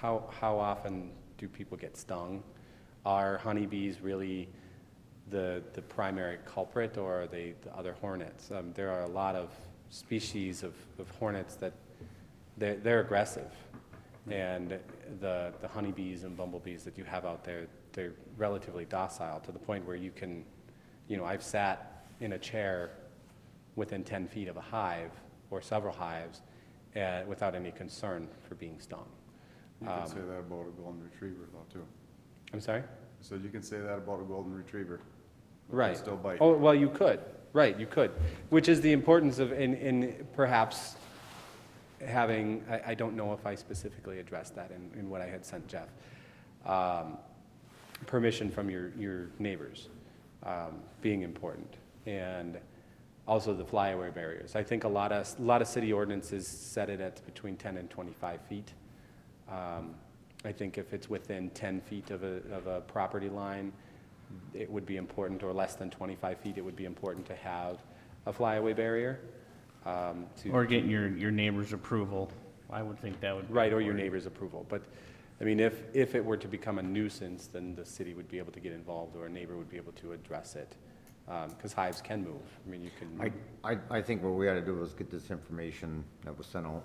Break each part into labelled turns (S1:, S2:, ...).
S1: how often do people get stung? Are honeybees really the primary culprit, or are they the other hornets? There are a lot of species of hornets that they're aggressive, and the honeybees and bumblebees that you have out there, they're relatively docile to the point where you can, I've sat in a chair within 10 feet of a hive or several hives without any concern for being stung.
S2: You can say that about a golden retriever though too.
S1: I'm sorry?
S2: So you can say that about a golden retriever.
S1: Right.
S2: They still bite.
S1: Oh, well, you could. Right, you could. Which is the importance of in perhaps having, I don't know if I specifically addressed that in what I had sent Jeff, permission from your neighbors being important, and also the flyaway barriers. I think a lot of city ordinances set it at between 10 and 25 feet. I think if it's within 10 feet of a property line, it would be important, or less than 25 feet, it would be important to have a flyaway barrier.
S3: Or getting your neighbor's approval. I would think that would be
S1: Right, or your
S3: important.
S1: neighbor's approval. But, I mean, if it were to become a nuisance, then the city would be able to get involved, or a neighbor would be able to address it. Because hives can move. I mean, you can.
S4: I think what we ought to do is get this information that was sent out.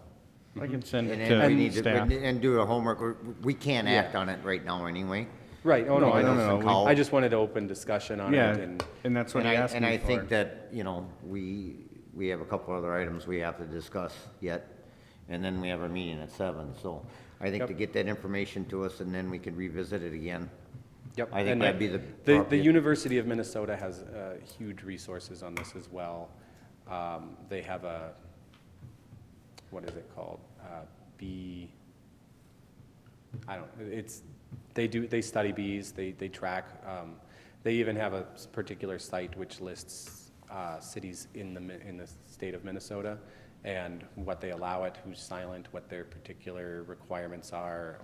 S3: I can send it
S4: And we
S3: to
S4: need to,
S3: staff.
S4: and do a homework. We can't act
S1: Yeah.
S4: on it right now anyway.
S1: Right, oh, no, I
S3: no,
S1: don't
S3: no,
S1: know.
S4: we-
S1: I just wanted to open discussion on
S3: Yeah,
S1: it, and,
S3: and that's what he asked me
S4: And I
S3: for.
S4: think that, we have a couple other items we have to discuss yet, and then we have our meeting at 7. So I think
S1: Yep.
S4: to get that information to us, and then we can revisit it again.
S1: yep.
S4: I think
S1: And
S4: that'd be the
S1: The
S4: appropriate-
S1: University of Minnesota has huge resources on this as well. They have what is it called? They study bees, they track, they even have a particular site which lists cities in the state of Minnesota, and what they allow it, who's silent, what their particular requirements are,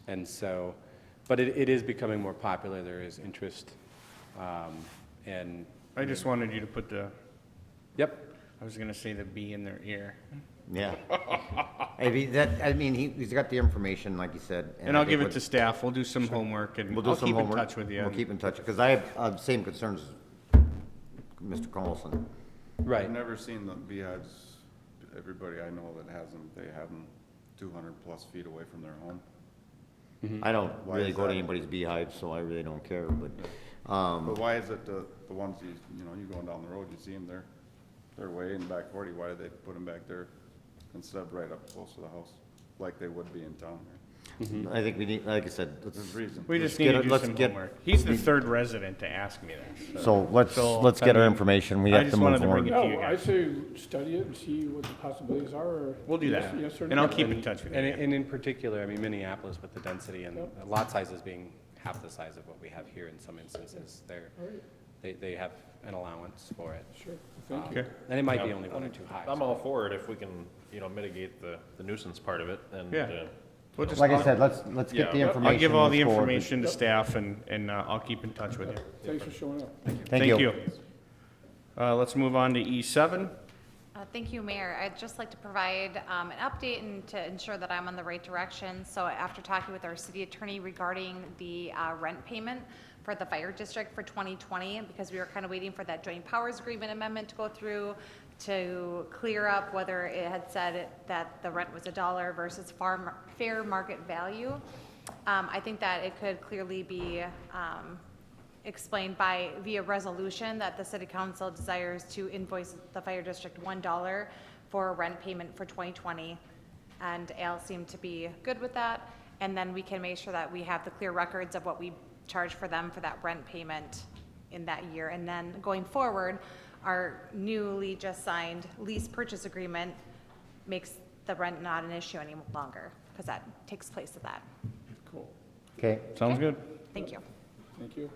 S1: and so, but it is becoming more popular, there is interest, and,
S3: I just wanted you to put
S1: yep,
S3: I was gonna say the bee in their ear.
S4: Yeah. He's got the information, like you said.
S3: And I'll
S4: I think
S3: give it
S4: what-
S3: to staff. We'll do some homework and
S4: We'll do
S3: I'll
S4: some
S3: keep in
S4: homework.
S3: touch with you.
S4: We'll keep in touch, because I have same concerns as Mr. Carlson.
S1: right.
S2: I've never seen the beehives, everybody I know that has them, they have them 200+ feet away from their home.
S4: I don't
S2: Why
S4: really
S2: is
S4: go to
S2: that?
S4: anybody's beehive, so I really don't care, but,
S2: But why is it the ones you going down the road, you see them, they're way in back 40, why do they put them back there instead of right up close to the house, like they would be in town here?
S4: I think we need, like I said,
S2: There's
S4: let's,
S2: reason.
S3: We
S4: Let's
S3: just need
S4: get
S3: to
S4: it-
S3: do
S4: let's
S3: some
S4: get-
S3: homework. He's the third resident to ask me this.
S4: so let's get our information. We
S3: I
S4: have to
S3: just
S4: move
S3: wanted to bring
S4: forward.
S3: it to you
S5: No, I
S3: guys.
S5: say study it and see what the possibilities are, or.
S3: We'll do
S5: yes-
S3: that.
S5: Yes or
S3: And I'll
S5: no.
S3: keep in touch with you.
S1: And,
S3: again.
S1: and in particular, I mean, Minneapolis with the density and
S5: Yep.
S1: lot sizes being half the size of what we have here in some instances,
S5: All right,
S1: they have an allowance for it.
S5: sure, thank you.
S3: Okay.
S1: And it might be
S6: Yeah,
S1: only one or two hives.
S6: I'm all for it if we can, mitigate the nuisance part of it and,
S3: Yeah. We'll just,
S4: Like I said, let's get the
S6: Yeah.
S4: information.
S3: I'll give all the
S4: move forward.
S3: information to staff and I'll keep in touch with you.
S5: Thanks for showing up.
S4: Thank you.
S3: Let's move on to E7.
S7: Thank you, Mayor. I'd just like to provide an update and to ensure that I'm on the right direction. So after talking with our city attorney regarding the rent payment for the fire district for 2020, because we were kind of waiting for that joint powers agreement amendment to go through to clear up whether it had said that the rent was $1 versus fair market value. I think that it could clearly be explained via resolution that the city council desires to invoice the fire district $1 for rent payment for 2020. And Al seemed to be good with that. And then we can make sure that we have the clear records of what we charge for them for that rent payment in that year. And then going forward, our newly just signed lease purchase agreement makes the rent not an issue any longer, because that takes place of that.
S5: Cool,
S4: Okay,
S3: Sounds good.
S7: Thank you.
S5: thank you.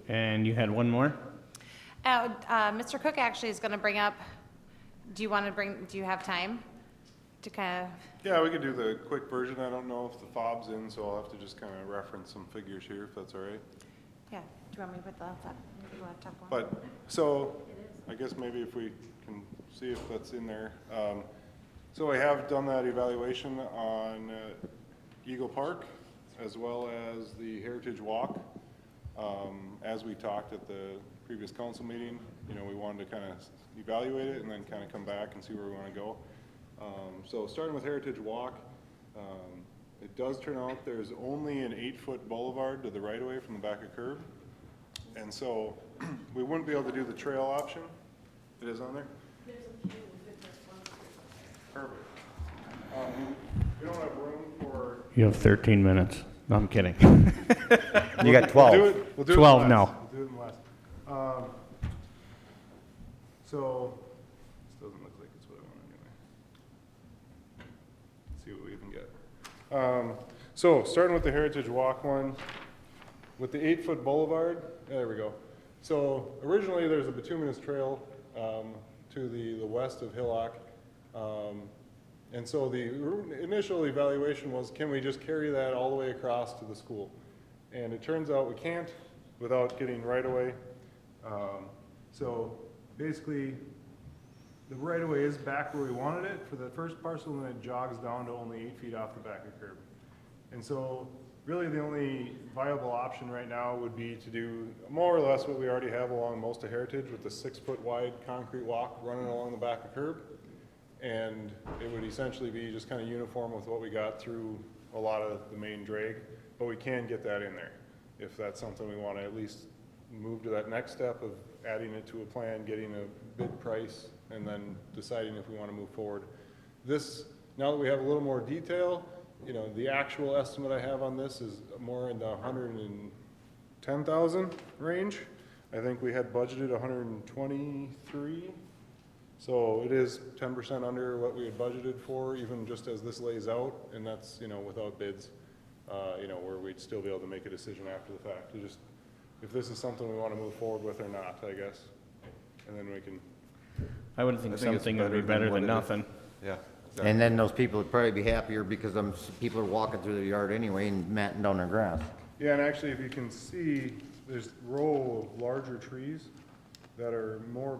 S3: And you had one more?
S7: Mr. Cook actually is going to bring up, do you have time to kind of,
S8: Yeah, we could do the quick version. I don't know if the fob's in, so I'll have to just kind of reference some figures here, if that's all right.
S7: yeah, do you want me to put the laptop on?
S8: But, so, I guess maybe if we can see if that's in there. So I have done that evaluation on Eagle Park as well as the Heritage Walk. As we talked at the previous council meeting, you know, we wanted to kind of evaluate it and then kind of come back and see where we want to go. So starting with Heritage Walk, it does turn out there's only an 8-foot boulevard to the right-of-way from the back of curb. And so we wouldn't be able to do the trail option. It is on there? Perfect. We don't have room for.
S3: You have 13 minutes. No, I'm kidding.
S4: You got 12.
S8: We'll do it
S3: 12
S8: in
S3: now.
S8: last. We'll do it in last. So, this doesn't look like it's what I want anyway. Let's see what we can get. So, starting with the Heritage Walk one, with the 8-foot boulevard, there we go. So, originally there's a bituminous trail to the west of Hillock. And so the initial evaluation was, can we just carry that all the way across to the school? And it turns out we can't without getting right-of-way. So basically, the right-of-way is back where we wanted it for the first parcel, and then it jogs down to only 8 feet off the back of curb. And so really the only viable option right now would be to do more or less what we already have along most of Heritage with the 6-foot wide concrete walk running along the back of curb. And it would essentially be just kind of uniform with what we got through a lot of the main drag, but we can get that in there if that's something we want to at least move to that next step of adding it to a plan, getting a bid price, and then deciding if we want to move forward. This, now that we have a little more detail, you know, the actual estimate I have on this is more in the 110,000 range. I think we had budgeted 123. So it is 10% under what we had budgeted for, even just as this lays out, and that's, you know, without bids, you know, where we'd still be able to make a decision after the fact. To just, if this is something we want to move forward with or not, I guess, and then we can.
S3: I would think
S2: I think it's
S3: something would be
S2: better
S3: better
S2: than what
S3: than
S2: it is.
S3: nothing.
S2: Yeah.
S4: And then those people would probably be happier because people are walking through their yard anyway and matting down their grass.
S8: Yeah, and actually, if you can see, there's a row of larger trees that are more,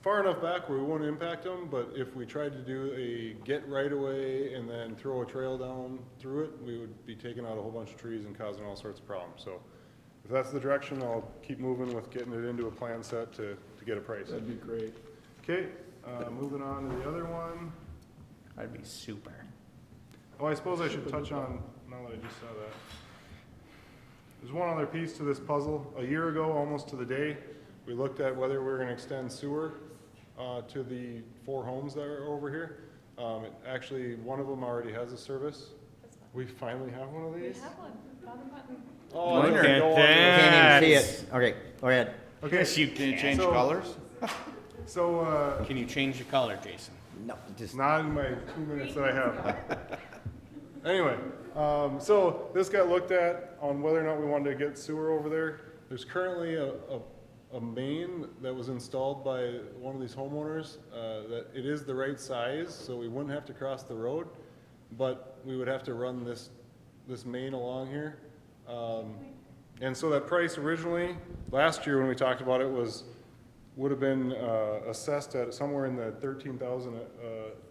S8: far enough back where we won't impact them, but if we tried to do a get right away and then throw a trail down through it, we would be taking out a whole bunch of trees and causing all sorts of problems. So if that's the direction, I'll keep moving with getting it into a plan set to get a price.
S5: That'd be great.
S8: Okay, moving on to the other one.
S3: That'd be super.
S8: Oh, I suppose I should touch on, now that I just saw that. There's one other piece to this puzzle. A year ago, almost to the day, we looked at whether we were gonna extend sewer to the 4 homes that are over here. Actually, one of them already has a service. We finally have one of these. Oh,
S3: Look
S8: there
S3: at
S8: we go.
S3: that.
S4: Can't even see it. Okay, go ahead.
S8: Okay,
S3: Yes, you can.
S2: Change
S8: So-
S2: colors?
S8: so,
S3: Can you change the color, Jason?
S4: No, just,
S8: not in my 2 minutes that I have. Anyway, so this got looked at on whether or not we wanted to get sewer over there. There's currently a main that was installed by one of these homeowners, that it is the right size, so we wouldn't have to cross the road, but we would have to run this main along here. And so that price originally, last year when we talked about it, would have been assessed at somewhere in the 13,000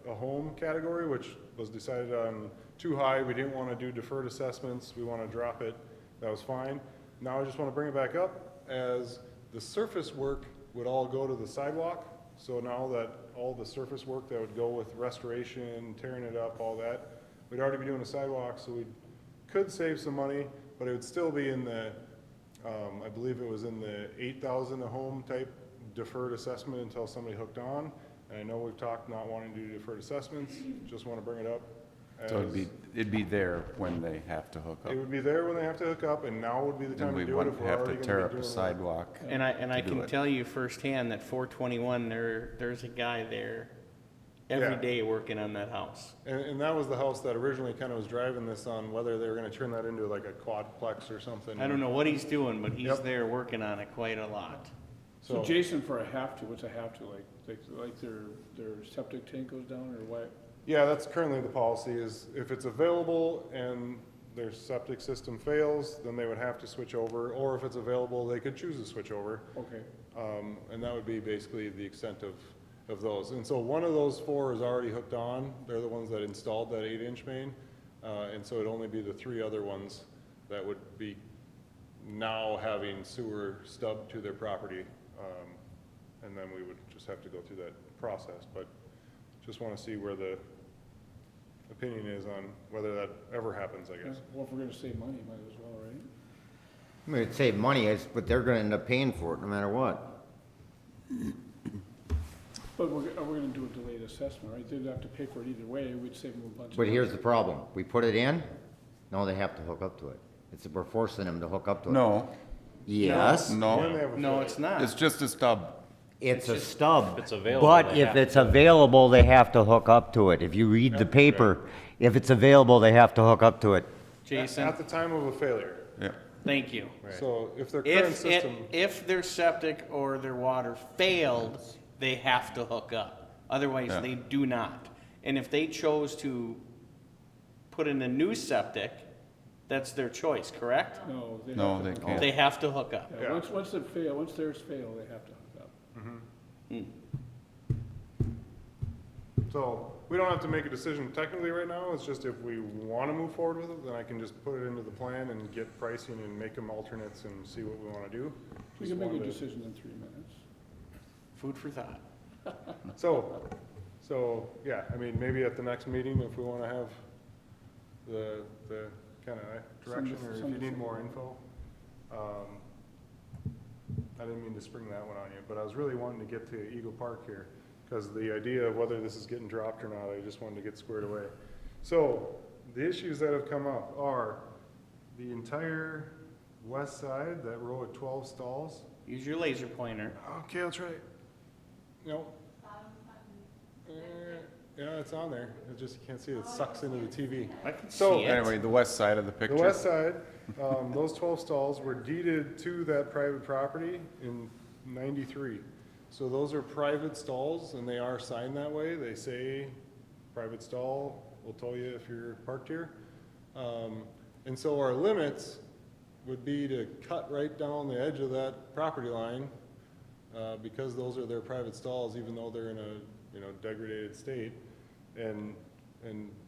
S8: a home category, which was decided on too high. We didn't want to do deferred assessments. We want to drop it. That was fine. Now I just want to bring it back up as the surface work would all go to the sidewalk. So now that all the surface work that would go with restoration, tearing it up, all that, we'd already be doing a sidewalk, so we could save some money, but it would still be in the, I believe it was in the 8,000 a home type deferred assessment until somebody hooked on. And I know we've talked not wanting to do deferred assessments, just want to bring it up.
S2: So
S8: as-
S2: it'd be there when they have to hook up.
S8: It would be there when they have to hook up, and now would be the
S2: And
S8: time
S2: we
S8: to do it
S2: wouldn't
S8: if we're
S2: have
S8: already
S2: to
S8: gonna
S2: tear
S8: be
S2: up
S8: doing
S2: a
S8: work.
S2: sidewalk.
S3: And I
S2: do
S3: can
S2: it.
S3: tell you firsthand that 421, there's a guy there every
S8: Yeah.
S3: day working on that house.
S8: And that was the house that originally kind of was driving this on whether they were gonna turn that into like a quadplex or something.
S3: I don't know what he's doing, but he's
S8: Yep.
S3: there working on it quite a lot.
S5: So Jason, for a have to, what's a have to, like their septic tank goes down, or what?
S8: Yeah, that's currently the policy, is if it's available and their septic system fails, then they would have to switch over, or if it's available, they could choose to switch over.
S5: Okay,
S8: And that would be basically the extent of of those. And so one of those 4 is already hooked on. They're the ones that installed that 8-inch main. And so it'd only be the 3 other ones that would be now having sewer stubbed to their property. And then we would just have to go through that process. But just want to see where the opinion is on whether that ever happens, I guess.
S5: Well, if we're gonna save money, might as well, right?
S4: I mean, it'd save money, but they're gonna end up paying for it no matter what.
S5: But we're gonna do a delayed assessment, right? They'd have to pay for it either way, we'd save them a bunch of.
S4: But here's the problem, we put it in, now they have to hook up to it. We're forcing them to hook up to it.
S2: No,
S4: Yes,
S8: When they
S2: no,
S8: have a
S3: No,
S8: failure.
S3: it's not.
S2: it's just a stub.
S4: it's a stub.
S6: If it's available,
S4: But
S6: they
S4: if
S6: have
S4: it's
S6: to.
S4: available, they have to hook up to it. If you read the paper, if it's available, they have to hook up to it.
S3: Jason,
S8: At the time of a failure.
S2: Yeah.
S3: thank you.
S8: So if their current system,
S3: If their septic or their water failed, they have to hook up. Otherwise,
S2: Yeah.
S3: they do not. And if they chose to put in a new septic, that's their choice, correct?
S5: No, they
S2: No,
S5: have to
S2: they
S5: hook up.
S2: can't.
S3: They have to hook up.
S5: Yeah, once theirs fail, they have to hook up.
S8: so we don't have to make a decision technically right now. It's just if we want to move forward with it, then I can just put it into the plan and get pricing and make them alternates and see what we want to do.
S5: We
S8: Just
S5: can make a
S8: wanted to-
S5: decision in 3 minutes.
S3: Food for thought.
S8: So, yeah, I mean, maybe at the next meeting, if we want to have the kind of direction, or if you need more info. I didn't mean to spring that one on you, but I was really wanting to get to Eagle Park here, because the idea of whether this is getting dropped or not, I just wanted to get squared away. So, the issues that have come up are the entire west side, that row of 12 stalls.
S3: Use your laser pointer.
S8: Okay, I'll try. No. Yeah, it's on there. It just, you can't see it. It sucks into the TV.
S3: I can
S8: So,
S3: see it.
S2: Anyway, the west side of the
S8: The
S2: picture.
S8: west side, those 12 stalls were deeded to that private property in 93. So those are private stalls, and they are signed that way. They say, private stall, will tell you if you're parked here. And so our limits would be to cut right down the edge of that property line, because those are their private stalls, even though they're in a, degraded state, and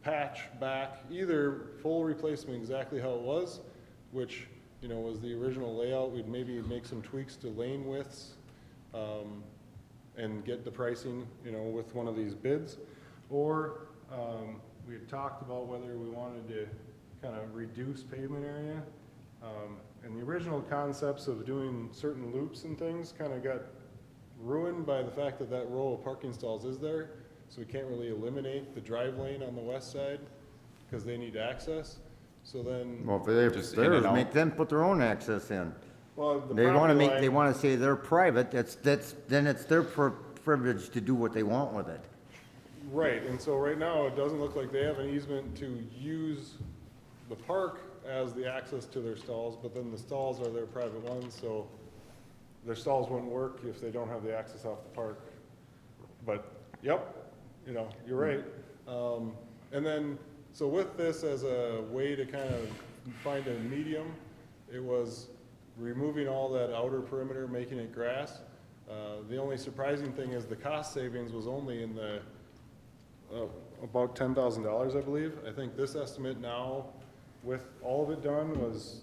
S8: patch back either full replacement exactly how it was, which, was the original layout. We'd maybe make some tweaks to lane widths, and get the pricing, with one of these bids. Or, we had talked about whether we wanted to kind of reduce pavement area. And the original concepts of doing certain loops and things kind of got ruined by the fact that that row of parking stalls is there. So we can't really eliminate the drive lane on the west side because they need access. So then,
S4: Well, if they're
S2: Just in
S4: theirs,
S2: and out.
S4: make them put their own access in.
S8: well, the
S4: They wanna
S8: property
S4: make,
S8: line-
S4: they wanna say they're private, then it's their privilege to do what they want with it.
S8: Right, and so right now, it doesn't look like they have an easement to use the park as the access to their stalls, but then the stalls are their private ones, so their stalls wouldn't work if they don't have the access off the park. But, yep, you're right. And then, so with this as a way to kind of find a medium, it was removing all that outer perimeter, making it grass. The only surprising thing is the cost savings was only in the about $10,000, I believe. I think this estimate now, with all of it done, was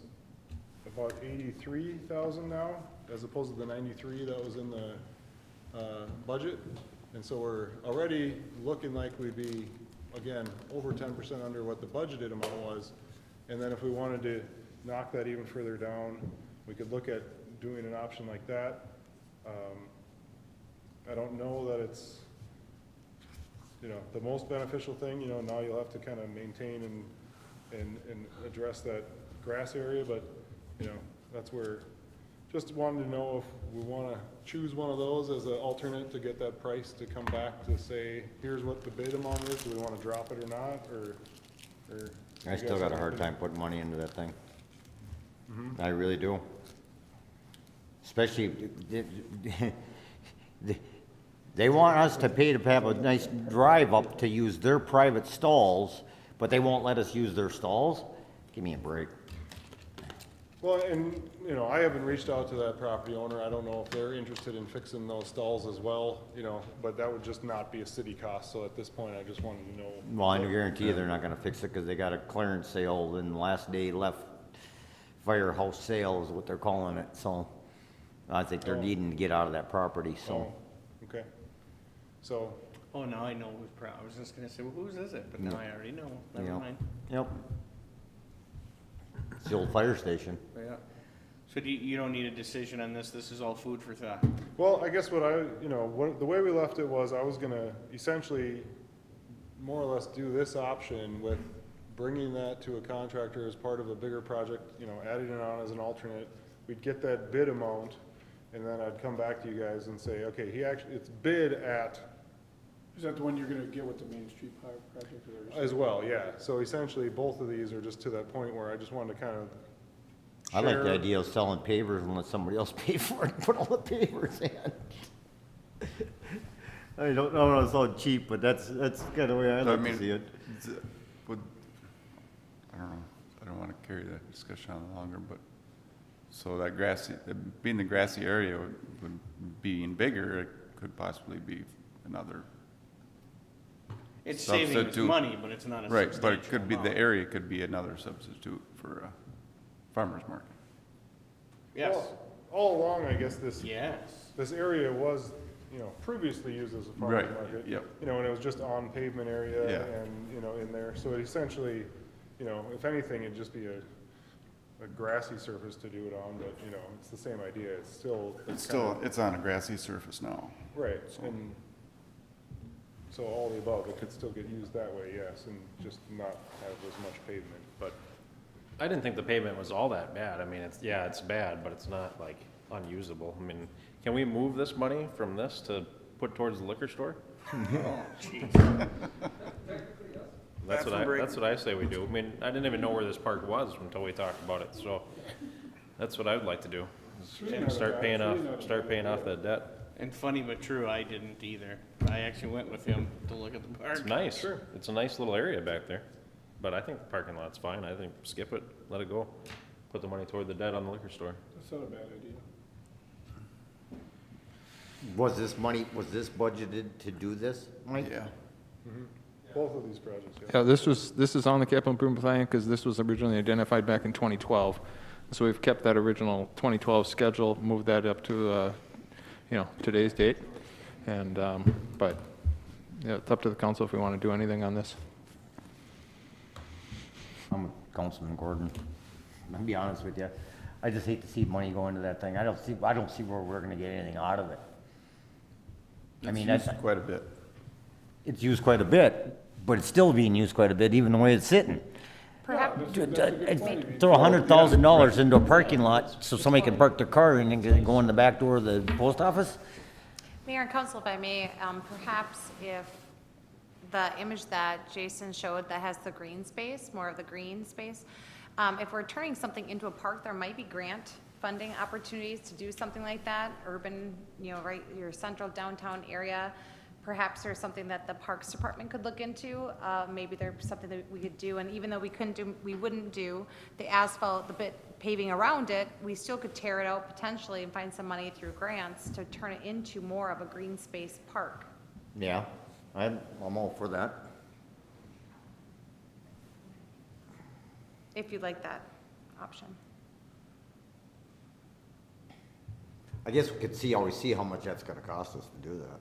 S8: about 83,000 now, as opposed to the 93 that was in the budget. And so we're already looking like we'd be, again, over 10% under what the budgeted amount was. And then if we wanted to knock that even further down, we could look at doing an option like that. I don't know that it's, the most beneficial thing. Now you'll have to kind of maintain and address that grass area, but, that's where, just wanted to know if we want to choose one of those as an alternate to get that price to come back to say, here's what the bid amount is, do we want to drop it or not, or?
S4: I
S8: you
S4: still
S8: guys
S4: got a
S8: have
S4: hard
S8: an
S4: time putting money into that thing. I really do. Especially, they want us to pay to have a nice drive up to use their private stalls, but they won't let us use their stalls? Give me a break.
S8: Well, and, you know, I haven't reached out to that property owner. I don't know if they're interested in fixing those stalls as well, you know, but that would just not be a city cost. So at this point, I just wanted to know.
S4: Well, I guarantee you they're not gonna fix it, cause they got a clearance sale, and the last day left firehouse sale is what they're calling it, so I think they're
S8: Oh.
S4: needing to get out of that property, so.
S8: Oh, okay. So,
S3: Oh, now I know who's I was just gonna say, well, whose is it? But now I already know. Never
S4: Yeah.
S3: mind.
S4: Yep. It's the old fire station.
S3: Yeah. So you don't need a decision on this? This is all food for thought?
S8: well, I guess the way we left it was I was gonna essentially more or less do this option with bringing that to a contractor as part of a bigger project, you know, adding it on as an alternate. We'd get that bid amount, and then I'd come back to you guys and say, okay, it's bid at,
S5: Is that the one you're gonna get with the Main Street project? Or
S8: as well, yeah. So essentially, both of these are just to that point where I just wanted to kind of
S4: I like the
S8: share-
S4: idea of selling pavers and let somebody else pay for it, and put all the pavers in. I don't know, it's all cheap, but that's kinda the way I like to see it.
S2: I don't know, I don't wanna carry that discussion on longer, but, so that grassy, being the grassy area would being bigger, it could possibly be another,
S3: It's saving us
S2: Substitute.
S3: money, but it's not a
S2: right, but it
S3: substantial
S2: could be, the
S3: amount.
S2: area could be another substitute for a farmer's market.
S3: Yes,
S8: Well, all along, I guess
S3: yes.
S8: this area was, you know, previously used as a farmer's
S2: Right,
S8: market.
S2: yep.
S8: You know, and it was just on pavement area
S2: Yeah.
S8: and, you know, in there. So it essentially, you know, if anything, it'd just be a grassy surface to do it on, but, you know, it's the same idea. It's still.
S2: It's still, it's on a grassy surface now.
S8: Right, and so all the above, it could still get used that way, yes, and just not have as much pavement, but.
S6: I didn't think the pavement was all that bad. I mean, it's bad, but it's not like unusable. I mean, can we move this money from this to put towards the liquor store? That's what I say we do. I mean, I didn't even know where this park was until we talked about it, so that's what I'd like to do. is Start paying off that debt.
S3: And funny but true, I didn't either. I actually went with him to look at the park.
S6: It's nice. It's a nice little area back there. But I think the parking lot's fine. I think skip it, let it go. Put the money toward the debt on the liquor store.
S5: That's not a bad idea.
S4: Was this budgeted to do this, Mike?
S2: Yeah.
S8: Both of these projects, yeah.
S9: Yeah, this is on the capital improvement plan because this was originally identified back in 2012. So we've kept that original 2012 schedule, moved that up to, today's date. And, but, yeah, it's up to the council if we want to do anything on this.
S4: I'm with Councilman Gordon. I'll be honest with you. I just hate to see money go into that thing. I don't see where we're gonna get anything out of it. I mean,
S2: It's used quite a bit.
S4: it's used quite a bit, but it's still being used quite a bit, even the way it's sitting.
S7: Perhaps,
S5: That's a good point. I mean,
S4: Throw $100,000 into a parking lot so somebody can park their car and then go in the back door of the post office?
S7: Mayor and council, if I may, perhaps if the image that Jason showed that has the green space, more of the green space, if we're turning something into a park, there might be grant funding opportunities to do something like that, urban, right, your central downtown area. Perhaps there's something that the Parks Department could look into. Maybe there's something that we could do, and even though we wouldn't do the asphalt, the bit paving around it, we still could tear it out potentially and find some money through grants to turn it into more of a green space park.
S4: Yeah, I'm all for that.
S7: If you'd like that option.
S4: I guess we could always see how much that's gonna cost us to do that.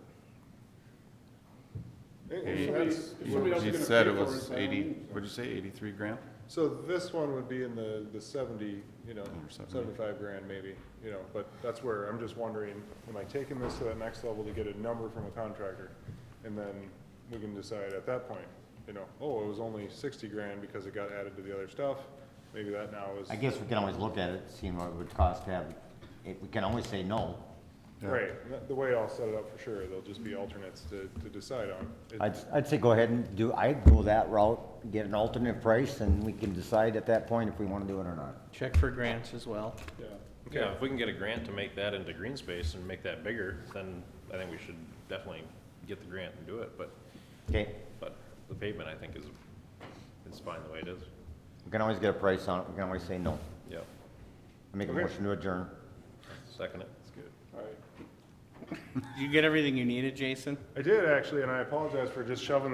S8: That's-
S2: You said it was 80, what'd you say, 83 grand?
S8: So this one would be in the 70,
S2: Or 70.
S8: 75 grand maybe, but that's where I'm just wondering, am I taking this to that next level to get a number from a contractor? And then we can decide at that point, oh, it was only 60 grand because it got added to the other stuff. Maybe that now is.
S4: I guess we can always look at it, see what it would cost to have, we can always say no.
S8: Right, the way I'll set it up for sure, they'll just be alternates to decide on.
S4: I'd say go ahead and I'd go that route, get an alternate price, and we can decide at that point if we wanna do it or not.
S3: Check for grants as well.
S8: Yeah.
S6: Yeah, if we can get a grant to make that into green space and make that bigger, then I think we should definitely get the grant and do it, but
S4: Okay,
S6: the pavement, I think, is fine the way it is.
S4: we can always get a price on it, we can always say no.
S6: Yeah.
S4: I make a
S8: Okay.
S4: motion to adjourn.
S6: Second it.
S8: That's good.
S5: All right.
S3: Did you get everything you needed, Jason?
S8: I did actually, and I apologize for just shoving